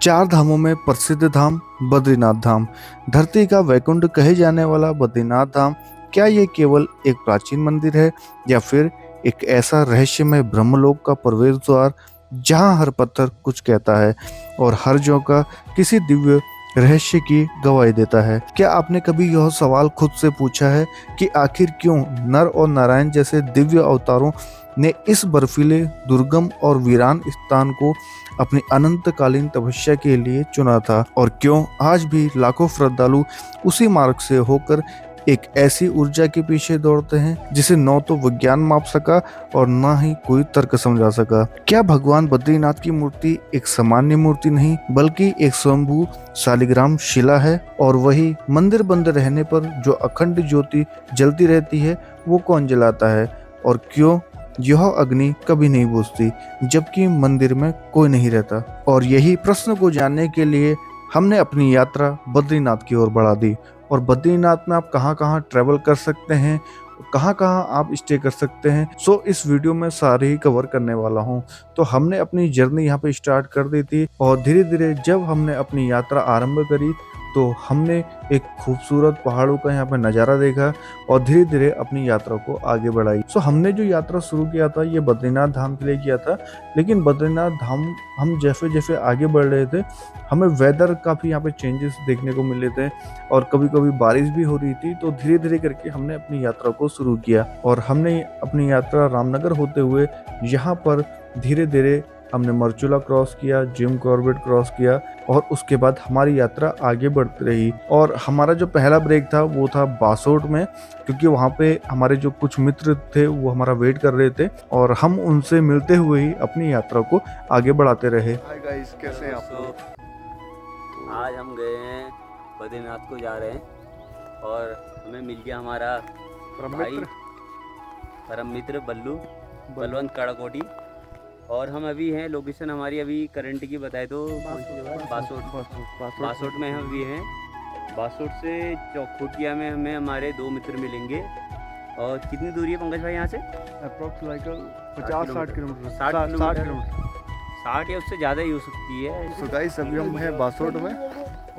चार धामों में प्रसिद्ध धाम बद्रीनाथ धाम। धरती का वैकुंठ कहे जाने वाला बद्रीनाथ धाम, क्या ये केवल एक प्राचीन मंदिर है या फिर एक ऐसा रहस्यमय ब्रह्मलोक का प्रवेश द्वार जहां हर पत्थर कुछ कहता है और हर झोंका किसी दिव्य रहस्य की गवाही देता है? क्या आपने कभी यह सवाल खुद से पूछा है कि आखिर क्यों नर और नारायण जैसे दिव्य अवतारों ने इस बर्फीले, दुर्गम और वीरान स्थान को अपनी अनंतकालीन तपस्या के लिए चुना था, और क्यों आज भी लाखों श्रद्धालु उसी मार्ग से होकर एक ऐसी ऊर्जा के पीछे दौड़ते हैं जिसे न तो विज्ञान माप सका और न ही कोई तर्क समझा सका? क्या भगवान बद्रीनाथ की मूर्ति एक सामान्य मूर्ति नहीं बल्कि एक स्वयंभू शालिग्राम शिला है? और वही मंदिर बंद रहने पर जो अखंड ज्योति जलती रहती है वो कौन जलाता है? और क्यों यह अग्नि कभी नहीं बुझती जबकि मंदिर में कोई नहीं रहता? और यही प्रश्न को जानने के लिए हमने अपनी यात्रा बद्रीनाथ की ओर बढ़ा दी। और बद्रीनाथ में आप कहाँ कहाँ ट्रैवल कर सकते हैं, कहाँ कहाँ आप स्टे कर सकते हैं, सो इस वीडियो में सारे ही कवर करने वाला हूँ। तो हमने अपनी जर्नी यहाँ पे स्टार्ट कर दी थी और धीरे धीरे जब हमने अपनी यात्रा आरंभ करी तो हमने एक खूबसूरत पहाड़ों का यहाँ पे नज़ारा देखा और धीरे धीरे अपनी यात्रा को आगे बढ़ाई। सो हमने जो यात्रा शुरू किया था ये बद्रीनाथ धाम के लिए किया था, लेकिन बद्रीनाथ धाम हम जैसे जैसे आगे बढ़ रहे थे हमें वेदर काफ़ी यहाँ पे चेंजेस देखने को मिले थे और कभी कभी बारिश भी हो रही थी। तो धीरे धीरे करके हमने अपनी यात्रा को शुरू किया और हमने अपनी यात्रा रामनगर होते हुए यहाँ पर धीरे धीरे हमने मरचूला क्रॉस किया, जिम कॉर्बेट क्रॉस किया और उसके बाद हमारी यात्रा आगे बढ़ती रही। और हमारा जो पहला ब्रेक था वो था बासोट में, क्योंकि वहाँ पे हमारे जो कुछ मित्र थे वो हमारा वेट कर रहे थे और हम उनसे मिलते हुए ही अपनी यात्रा को आगे बढ़ाते रहे। हाय गाइस, कैसे हैं आप लोग? आज हम गए हैं बद्रीनाथ को जा रहे हैं और हमें मिल गया हमारा भाई परम मित्र बलवंत कड़ाकोटी। और हम अभी हैं, लोकेशन हमारी अभी करंट की बताए तो बासोट में हम अभी हैं। बासोट से चौखुटिया में हमें हमारे दो मित्र मिलेंगे। और कितनी दूरी है पंकज भाई यहाँ से? अप्रोक्सीमेटली 50-60 किलोमीटर, 60 या उससे ज़्यादा ही हो सकती है। सो गाइस, अभी हम हैं बासोट में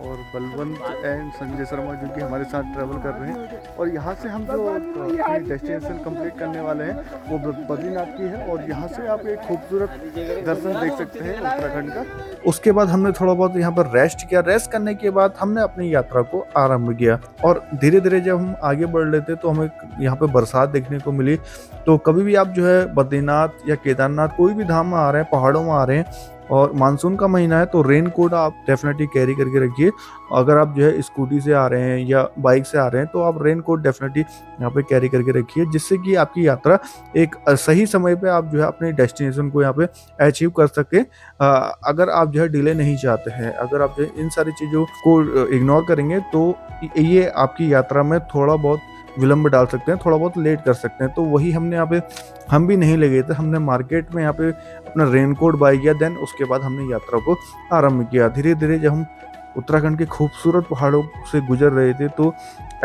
और बलवंत एंड संजय शर्मा जो कि हमारे साथ ट्रैवल कर रहे हैं। और यहाँ से हम जो अपनी डेस्टिनेशन कंप्लीट करने वाले हैं वो बद्रीनाथ की है और यहाँ से आप एक खूबसूरत दर्शन देख सकते हैं उत्तराखंड का। उसके बाद हमने थोड़ा बहुत यहाँ पर रेस्ट किया। रेस्ट करने के बाद हमने अपनी यात्रा को आरंभ किया और धीरे धीरे जब हम आगे बढ़ रहे थे तो हमें यहाँ पे बरसात देखने को मिली। तो कभी भी आप जो है बद्रीनाथ या केदारनाथ कोई भी धाम में आ रहे हैं, पहाड़ों में आ रहे हैं और मानसून का महीना है तो रेन कोट आप डेफिनेटली कैरी करके रखिए। अगर आप जो है स्कूटी से आ रहे हैं या बाइक से आ रहे हैं तो आप रेन कोट डेफिनेटली यहाँ पे कैरी करके रखिए, जिससे कि आपकी यात्रा एक सही समय पे आप जो है अपने डेस्टिनेशन को यहाँ पे अचीव कर सके। अगर आप जो है डिले नहीं चाहते हैं, अगर आप जो है इन सारी चीज़ों को इग्नोर करेंगे तो ये आपकी यात्रा में थोड़ा बहुत विलंब डाल सकते हैं, थोड़ा बहुत लेट कर सकते हैं। तो वही हमने यहाँ पे हम भी नहीं लगे थे, हमने मार्केट में यहाँ पे अपना रेनकोट बाय किया। देन उसके बाद हमने यात्रा को आरंभ किया। धीरे धीरे जब हम उत्तराखंड के खूबसूरत पहाड़ों से गुजर रहे थे तो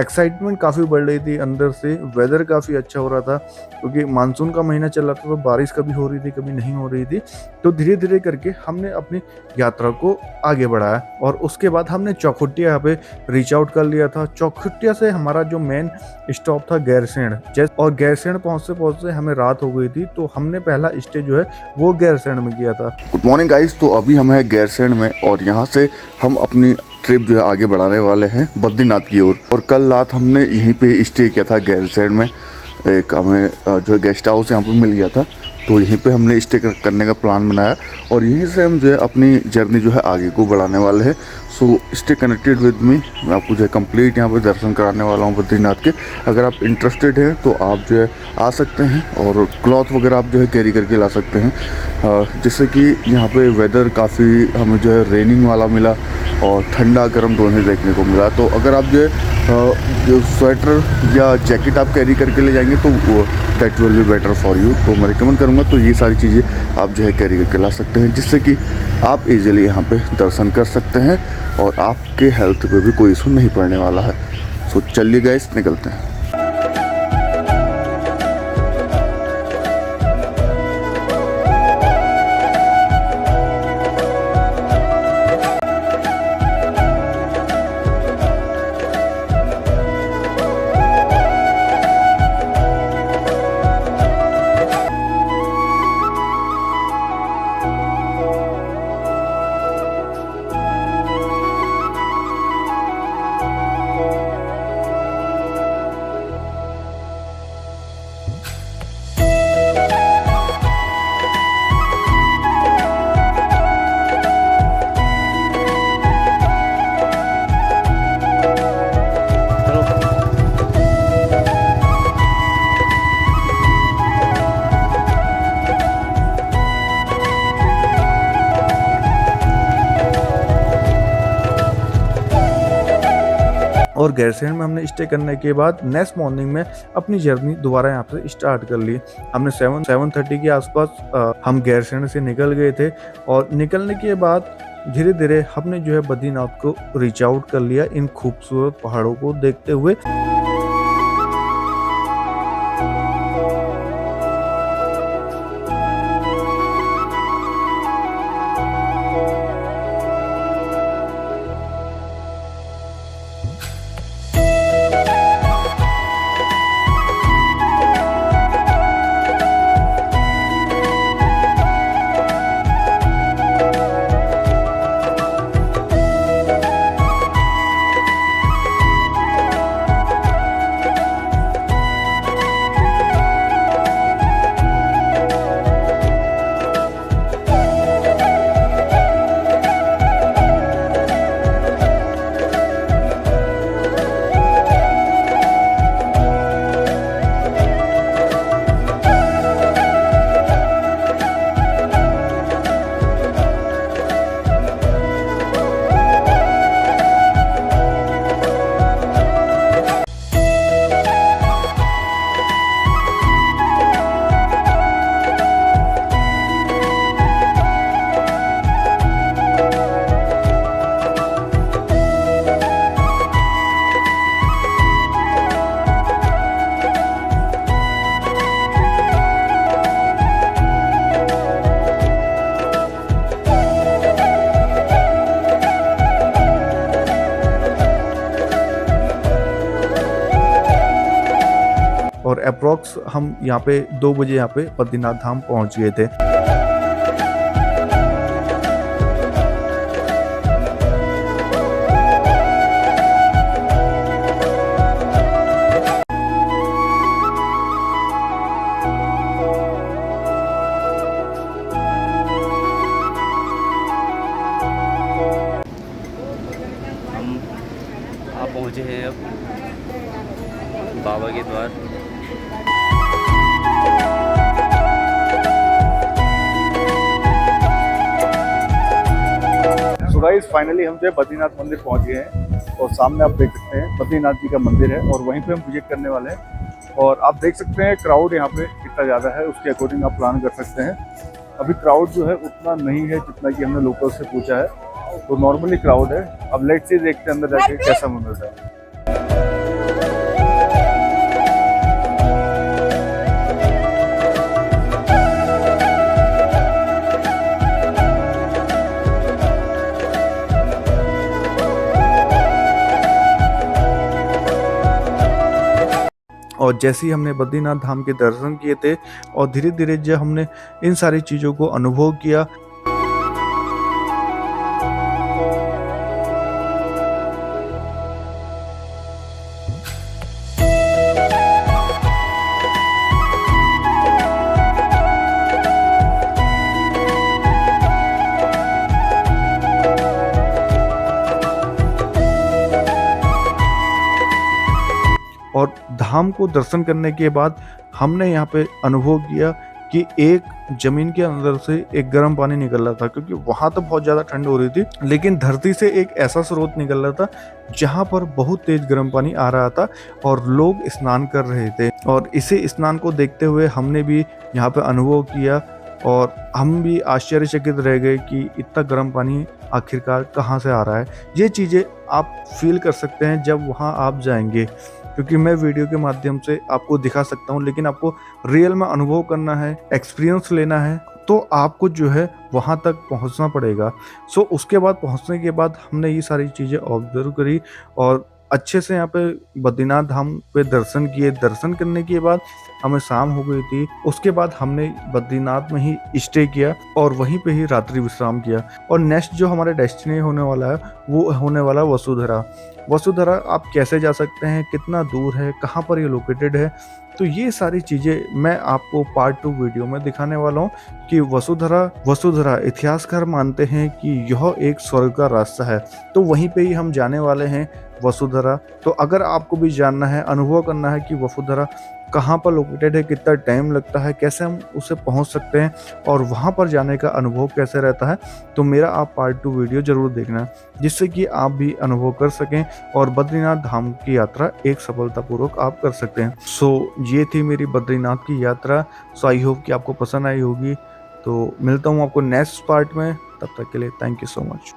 एक्साइटमेंट काफ़ी बढ़ रही थी अंदर से। वेदर काफ़ी अच्छा हो रहा था क्योंकि मानसून का महीना चल रहा था तो बारिश कभी हो रही थी कभी नहीं हो रही थी। तो धीरे धीरे करके हमने अपनी यात्रा को आगे बढ़ाया और उसके बाद हमने चौखुटिया यहाँ पे रीच आउट कर लिया था। चौखुटिया से हमारा जो मेन स्टॉप था गैरसैंण, और गैरसैंण पहुँचते हमें रात हो गई थी तो हमने पहला स्टे जो है वो गैरसैंण में किया था। गुड मॉर्निंग गाइस, तो अभी हम हैं गैरसैंण में और यहाँ से हम अपनी ट्रिप जो है आगे बढ़ाने वाले हैं बद्रीनाथ की ओर। और कल रात हमने यहीं पे स्टे किया था गैरसैंण में। एक हमें जो है गेस्ट हाउस यहाँ पे मिल गया था तो यहीं पे हमने स्टे करने का प्लान बनाया और यहीं से हम जो है अपनी जर्नी जो है आगे को बढ़ाने वाले हैं। So stay connected with me. मैं आपको जो है कंप्लीट यहाँ पे दर्शन कराने वाला हूँ बद्रीनाथ के। अगर आप इंटरेस्टेड हैं तो आप जो है आ सकते हैं और क्लॉथ वगैरह आप जो है कैरी करके ला सकते हैं, जिससे कि यहाँ पे वेदर काफ़ी हमें जो है रेनिंग वाला मिला और ठंडा गर्म दोनों देखने को मिला। तो अगर आप जो है स्वेटर या जैकेट आप कैरी करके ले जाएंगे तो that will be better for you. तो मैं रिकमेंड करूँगा तो ये सारी चीज़ें आप जो है कैरी करके ला सकते हैं, जिससे कि आप इजीली यहाँ पे दर्शन कर सकते हैं और आपके हेल्थ पे भी कोई इशू नहीं पड़ने वाला है। सो चलिए गाइस, निकलते हैं। और गैरसैंण में हमने स्टे करने के बाद नेक्स्ट मॉर्निंग में अपनी जर्नी दोबारा यहाँ पे स्टार्ट कर ली। हमने 7:30 के आसपास हम गैरसैंण से निकल गए थे और निकलने के बाद धीरे धीरे हमने जो है बद्रीनाथ को रीच आउट कर लिया इन खूबसूरत पहाड़ों को देखते हुए। और अप्रॉक्स हम यहाँ पे 2 बजे यहाँ पे बद्रीनाथ धाम पहुँच गए थे। हम आप पहुँचे हैं अब बाबा के द्वार। सो गाइस फाइनली हम जो है बद्रीनाथ मंदिर पहुंच गए हैं और सामने आप देख सकते हैं बद्रीनाथ जी का मंदिर है और वहीं पे हम विजिट करने वाले हैं। और आप देख सकते हैं क्राउड यहाँ पे कितना ज़्यादा है, उसके अकॉर्डिंग आप प्लान कर सकते हैं। अभी क्राउड जो है उतना नहीं है जितना कि हमने लोकल से पूछा है, तो नॉर्मली क्राउड है। अब लेट्स सी देखते हैं अंदर जाके कैसा मंदिर है। और जैसे ही हमने बद्रीनाथ धाम के दर्शन किए थे और धीरे धीरे जब हमने इन सारी चीज़ों को अनुभव किया, और धाम को दर्शन करने के बाद हमने यहाँ पे अनुभव किया कि एक जमीन के अंदर से एक गर्म पानी निकल रहा था, क्योंकि वहां तो बहुत ज्यादा ठंड हो रही थी, लेकिन धरती से एक ऐसा स्रोत निकल रहा था जहां पर बहुत तेज गर्म पानी आ रहा था और लोग स्नान कर रहे थे। और इसी स्नान को देखते हुए हमने भी यहाँ पे अनुभव किया और हम भी आश्चर्यचकित रह गए कि इतना गर्म पानी आखिरकार कहाँ से आ रहा है। ये चीज़ें आप फील कर सकते हैं जब वहाँ आप जाएंगे, क्योंकि मैं वीडियो के माध्यम से आपको दिखा सकता हूँ, लेकिन आपको रियल में अनुभव करना है, एक्सपीरियंस लेना है, तो आपको जो है वहाँ तक पहुँचना पड़ेगा। सो उसके बाद पहुँचने के बाद हमने ये सारी चीज़ें ऑब्जर्व करी और अच्छे से यहाँ पे बद्रीनाथ धाम पे दर्शन किए। दर्शन करने के बाद हमें शाम हो गई थी। उसके बाद हमने बद्रीनाथ में ही स्टे किया और वहीं पे ही रात्रि विश्राम किया। और नेक्स्ट जो हमारे डेस्टिनी होने वाला है वो होने वाला वसुधरा। वसुधरा आप कैसे जा सकते हैं, कितना दूर है, कहाँ पर ये लोकेटेड है, तो ये सारी चीज़ें मैं आपको पार्ट 2 वीडियो में दिखाने वाला हूँ कि वसुधरा इतिहासकार मानते हैं कि यह एक स्वर्ग का रास्ता है, तो वहीं पे ही हम जाने वाले हैं वसुधरा। तो अगर आपको भी जानना है, अनुभव करना है कि वसुधरा कहाँ पर लोकेटेड है, कितना टाइम लगता है, कैसे हम उसे पहुँच सकते हैं और वहाँ पर जाने का अनुभव कैसे रहता है, तो मेरा आप पार्ट 2 वीडियो ज़रूर देखना, जिससे कि आप भी अनुभव कर सकें और बद्रीनाथ धाम की यात्रा एक सफलतापूर्वक आप कर सकते हैं। सो ये थी मेरी बद्रीनाथ की यात्रा। सो आई होप कि आपको पसंद आई होगी। तो मिलता हूँ आपको नेक्स्ट पार्ट में, तब तक के लिए थैंक यू सो मच।